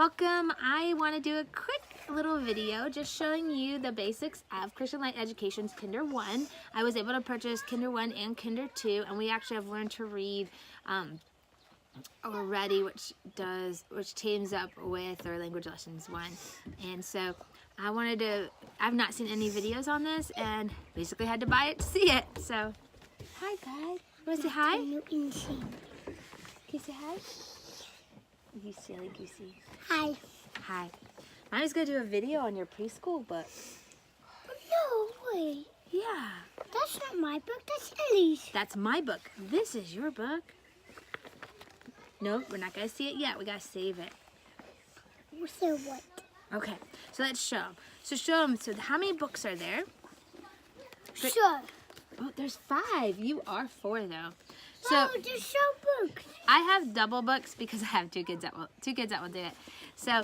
Welcome. I want to do a quick little video just showing you the basics of Christian Light Education's Kinder 1. I was able to purchase Kinder 1 and Kinder 2, and we actually have learned to read already, which teams up with our language lessons 1. And so I've not seen any videos on this and basically had to buy it to see it. So, hi bud. Want to say hi? Can you say hi? You silly goosey. Hi. Hi. Mommy's gonna do a video on your preschool book. No way. Yeah. That's not my book, that's Ellie's. That's my book. This is your book. No, we're not gonna see it yet. We gotta save it. So what? Okay, so let's show them. So show them. So how many books are there? Sure. Oh, there's 5. You are 4 though. So No, just show books. I have double books because I have two kids that will do it. So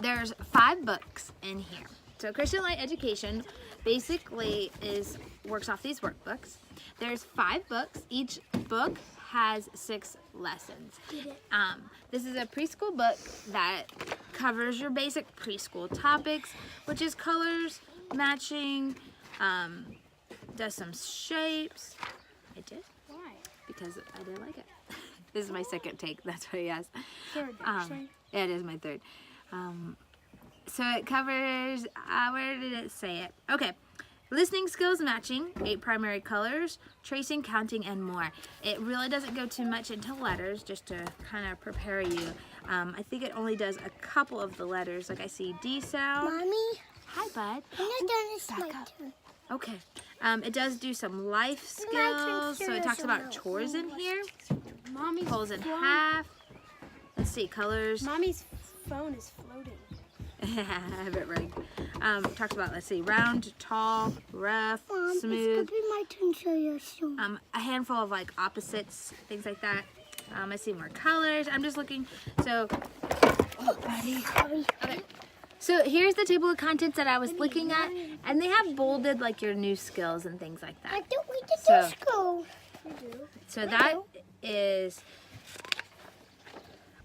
there's 5 books in here. So Christian Light Education basically works off these workbooks. There's 5 books. Each book has 6 lessons. This is a preschool book that covers your basic preschool topics, which is colors, matching, does some shapes. I did? Why? Because I didn't like it. This is my second take, that's what he asked. Third, Yeah, it is my third. So it covers, where did it say it? Okay. Listening skills matching, 8 primary colors, tracing, counting, and more. It really doesn't go too much into letters, just to kind of prepare you. I think it only does a couple of the letters. Like I see D sound. Mommy? Hi, bud. I'm not done, it's my turn. Okay. It does do some life skills. So it talks about chores in here. Mommy's Pulls in half. Let's see, colors. Mommy's phone is floating. I have it rigged. Talks about, let's see, round, tall, rough, smooth. It's gonna be my turn to show you soon. A handful of like opposites, things like that. I see more colors. I'm just looking. So, oh, buddy. Okay. So here's the table of contents that I was looking at, and they have bolded like your new skills and things like that. I thought we did So- school. We do. So that is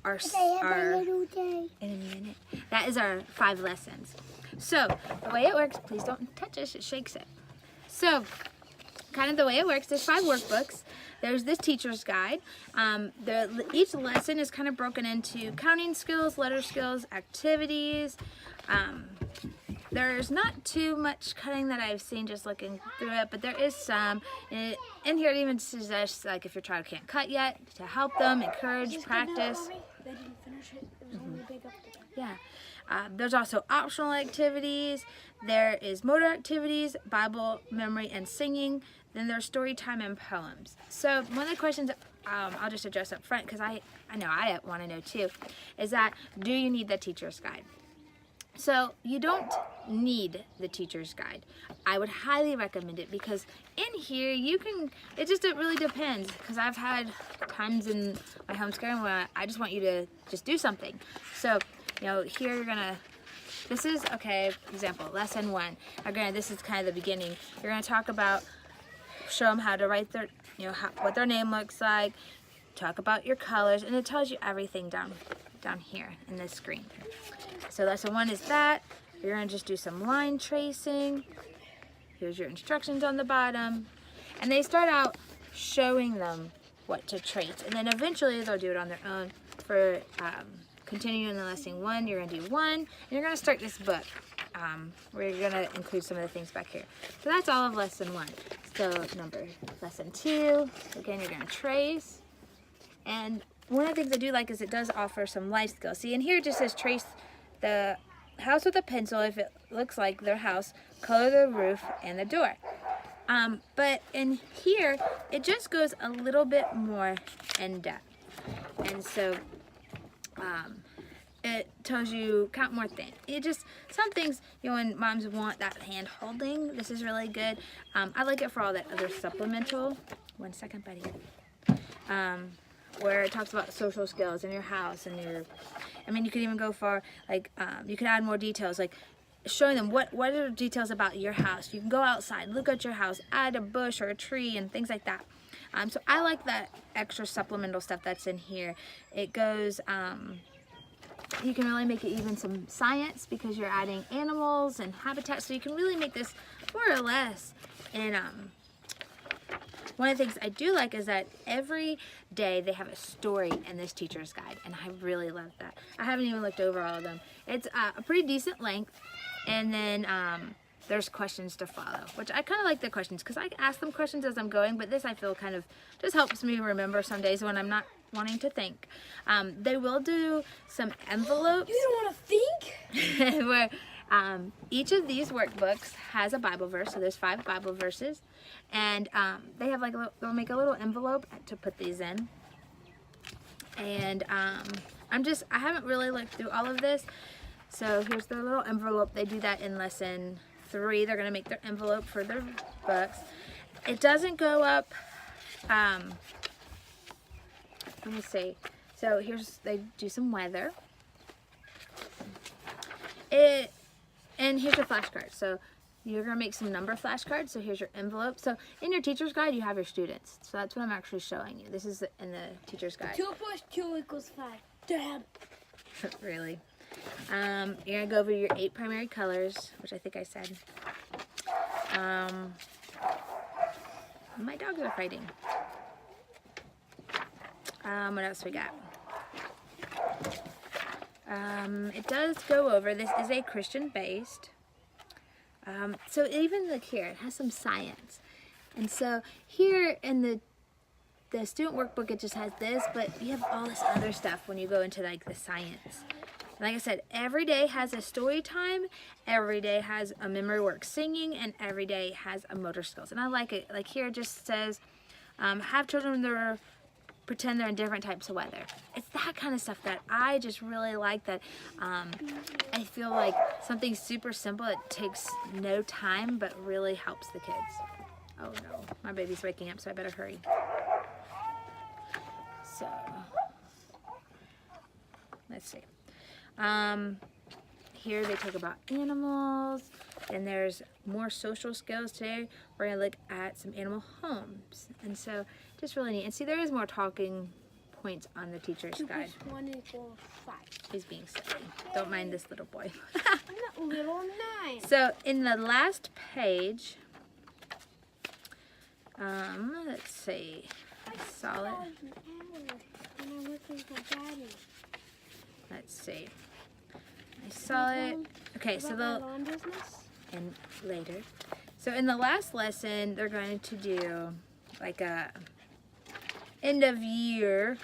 our I have a little day. in a minute. That is our 5 lessons. So the way it works, please don't touch it, it shakes it. So kind of the way it works, there's 5 workbooks. There's this teacher's guide. Each lesson is kind of broken into counting skills, letter skills, activities. There's not too much cutting that I've seen just looking through it, but there is some. In here it even suggests, like, if your child can't cut yet, to help them, encourage, practice. They didn't finish it. It was only big up to them. Yeah. There's also optional activities. There is motor activities, Bible memory, and singing. Then there's story time and poems. So one of the questions I'll just address up front, because I know I want to know too, is that do you need the teacher's guide? So you don't need the teacher's guide. I would highly recommend it because in here you can, it really depends, because I've had times in my homeschooling where I just want you to just do something. So, you know, here you're gonna, this is, okay, example, lesson 1. Again, this is kind of the beginning. You're gonna talk about, show them how to write their, you know, what their name looks like, talk about your colors, and it tells you everything down here in this screen. So lesson 1 is that. You're gonna just do some line tracing. Here's your instructions on the bottom. And they start out showing them what to trace. And then eventually they'll do it on their own. For continuing in the lesson 1, you're gonna do 1. And you're gonna start this book where you're gonna include some of the things back here. So that's all of lesson 1. So lesson 2, again, you're gonna trace. And one of the things I do like is it does offer some life skills. See, and here it just says trace the house with a pencil if it looks like their house, color the roof and the door. But in here, it just goes a little bit more in depth. And so it tells you count more things. Some things, you know, when moms want that hand holding, this is really good. I like it for all that other supplemental. 1 second, buddy. Where it talks about social skills in your house and you could even go for, like, you could add more details, like showing them what are the details about your house. You can go outside, look at your house, add a bush or a tree and things like that. So I like that extra supplemental stuff that's in here. It goes, you can really make it even some science because you're adding animals and habitats. So you can really make this more or less. And one of the things I do like is that every day they have a story in this teacher's guide, and I really love that. I haven't even looked over all of them. It's a pretty decent length, and then there's questions to follow, which I kind of like the questions because I ask them questions as I'm going, but this I feel kind of just helps me remember some days when I'm not wanting to think. They will do some envelopes. You don't want to think? Where each of these workbooks has a Bible verse, so there's 5 Bible verses, and they have like they'll make a little envelope to put these in. And I haven't really looked through all of this, so here's their little envelope. They do that in lesson 3. They're gonna make their envelope for their books. It doesn't go up. Let me see. So they do some weather. And here's your flashcards. So you're gonna make some number flashcards. So here's your envelope. So in your teacher's guide, you have your students. So that's what I'm actually showing you. This is in the teacher's guide. 2 plus 2 equals 5. Dad. Really? You're gonna go over your 8 primary colors, which I think I said. My dogs are fighting. What else we got? It does go over, this is a Christian based. So even look here, it has some science. And so here in the student workbook, it just has this, but you have all this other stuff when you go into like the science. Like I said, every day has a story time, every day has a memory work singing, and every day has a motor skills. And I like it. Like here it just says, have children pretend they're in different types of weather. It's that kind of stuff that I just really like, that I feel like something super simple, it takes no time, but really helps the kids. Oh no, my baby's waking up, so I better hurry. So, let's see. Here they talk about animals, and there's more social skills today. We're gonna look at some animal homes, and so just really neat. And see, there is more talking points on the teacher's 2 guide. plus 1 equals 5. He's being silly. Don't mind this little boy. I'm not little 9. So in the last page, let's see. I saw it. And I'm looking for Daddy. Let's see. I saw it. Okay, so About my lawn business? and later. So in the last lesson, they're going to do like a end of year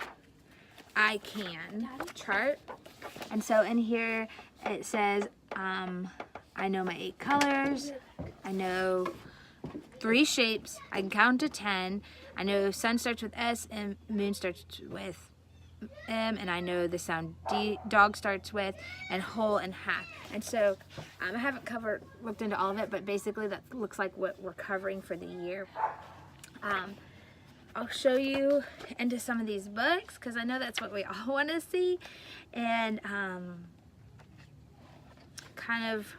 I can chart. And so in here it says, I know my 8 colors. I know 3 shapes. I can count to 10. I know sun starts with S and moon starts with M, and I know the sound D, dog starts with, and whole and half. And so I haven't looked into all of it, but basically that looks like what we're covering for the year. I'll show you into some of these books because I know that's what we all want to see, and kind of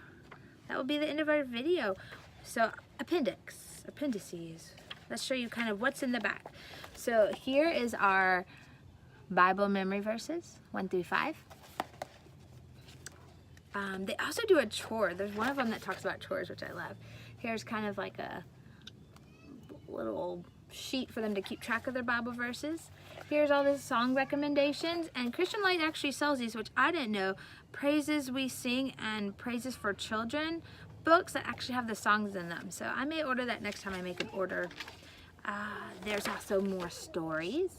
that will be the end of our video. So appendices. Let's show you kind of what's in the back. So here is our Bible memory verses 1 through 5. They also do a chore. There's one of them that talks about chores, which I love. Here's kind of like a little sheet for them to keep track of their Bible verses. Here's all the song recommendations, and Christian Light actually sells these, which I didn't know. Praises We Sing and Praises for Children books that actually have the songs in them. So I may order that next time I make an order. There's also more stories.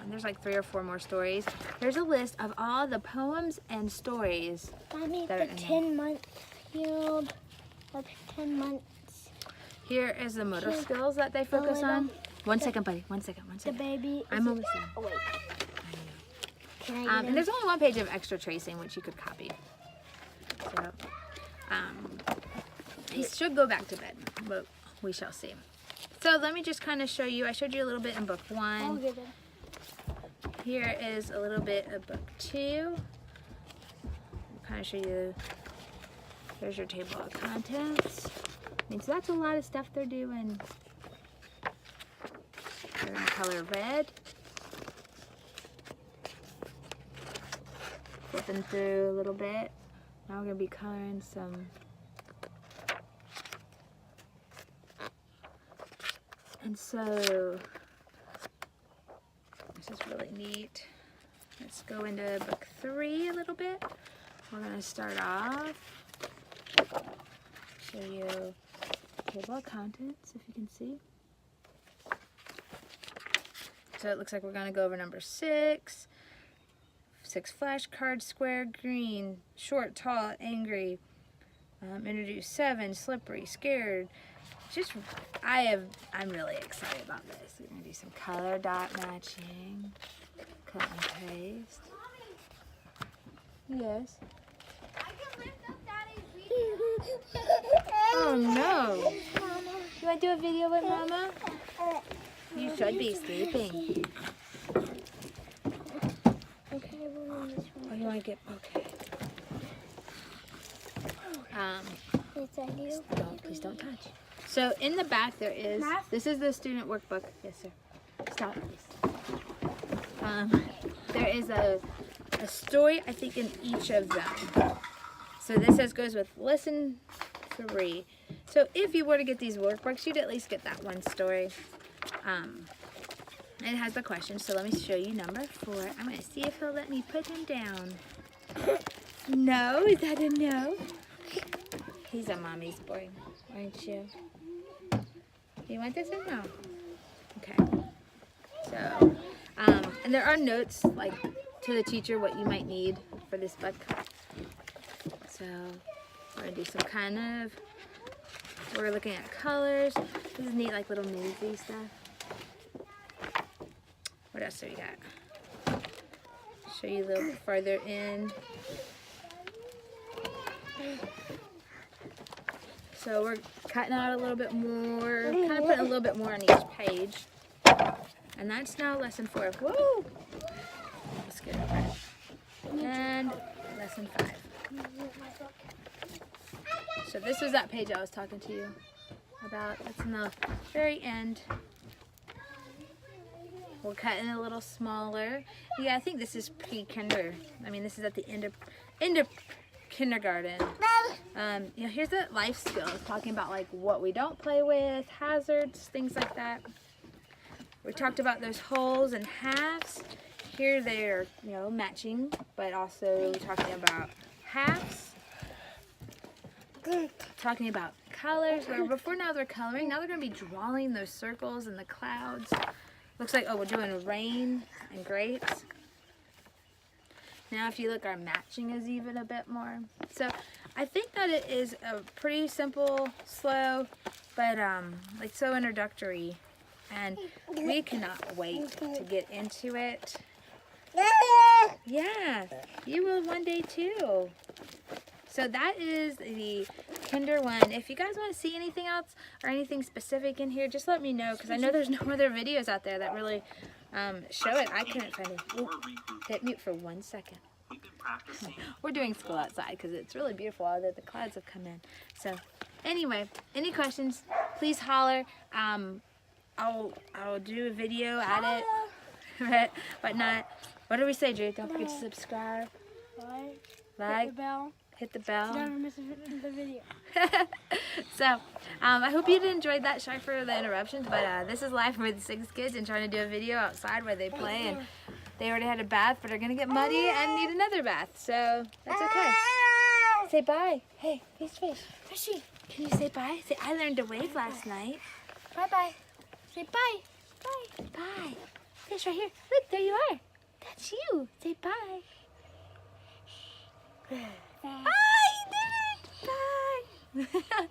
There's like 3 or 4 more stories. There's a list of all the poems and stories. Mommy, that are the in 10-month field of 10 months. Here is the motor skills that they focus on. One second, buddy. One second. The baby. I'm almost done. Oh, wait. Can I And there's only 1 page of extra tracing, which you could copy. So, he should go back to bed, but we shall see. So let me just kind of show you. I showed you a little bit in book 1. I'll get it. Here is a little bit of book 2. I'll kind of show you There's your table of contents. I mean, so that's a lot of stuff they're doing. They're in color red. Flipping through a little bit. Now we're going to be coloring some. And so, this is really neat. Let's go into book 3 a little bit. We're going to start off. Show you table of contents, if you can see. So it looks like we're going to go over number 6. 6 flashcards, square, green, short, tall, angry. Introduce 7, slippery, scared. Just, I'm really excited about this. We're going to do some color dot matching. Cut and paste. Yes. I can lift up Daddy's video. Oh no. You want to do a video with Mama? You should be sleeping. Okay, we'll run this one. Oh, you want to get, okay. Yes, I do. Please don't touch. So in the back there is, this is the student workbook. Yes, sir. Stop, please. There is a story, I think, in each of them. So this goes with lesson 3. So if you were to get these workbooks, you'd at least get that one story. It has the questions, so let me show you number 4. I'm going to see if he'll let me put him down. No? Is that a no? He's a mommy's boy, aren't you? Do you want this or no? Okay. So, and there are notes, like, to the teacher what you might need for this book. So, we're going to do some kind of, we're looking at colors. This is neat, like, little newsy stuff. What else do we got? Show you a little bit farther in. So we're cutting out a little bit more, kind of putting a little bit more on each page. And that's now lesson 4. Woo! Let's get over it. And lesson 5. So this was that page I was talking to you about. That's in the very end. We're cutting a little smaller. Yeah, I think this is pre-kinder. I mean, this is at the end of kindergarten. You know, here's the life skills, talking about like what we don't play with, hazards, things like that. We talked about those wholes and halves. Here they're, you know, matching, but also talking about halves. Talking about colors, where before now they're coloring, now they're going to be drawing those circles and the clouds. Looks like, oh, we're doing rain and grapes. Now if you look, our matching is even a bit more. So I think that it is a pretty simple, slow, but like so introductory. And we cannot wait to get into it. Yeah, you will one day too. So that is the Kinder one. If you guys want to see anything else or anything specific in here, just let me know, because I know there's no other videos out there that really show it. I couldn't find it. Ooh, hit mute for 1 second. We're doing school outside because it's really beautiful out there. The clouds have come in. So anyway, any questions, please holler. I'll do a video at it, but whatnot. What do we say, Drew? Don't forget to subscribe. Like. Hit the bell. Hit the bell. Never miss the video. So, I hope you enjoyed that. Sorry for the interruptions, but this is live with 6 kids and trying to do a video outside where they play, and they already had a bath, but are going to get muddy and need another bath, so that's okay. Say bye. Hey, fish. Fishy. Can you say bye? Say, I learned to wave last night. Bye-bye. Say bye. Bye. Bye. Fish right here. Look, there you are. That's you. Say bye. Bye, you did it. Bye.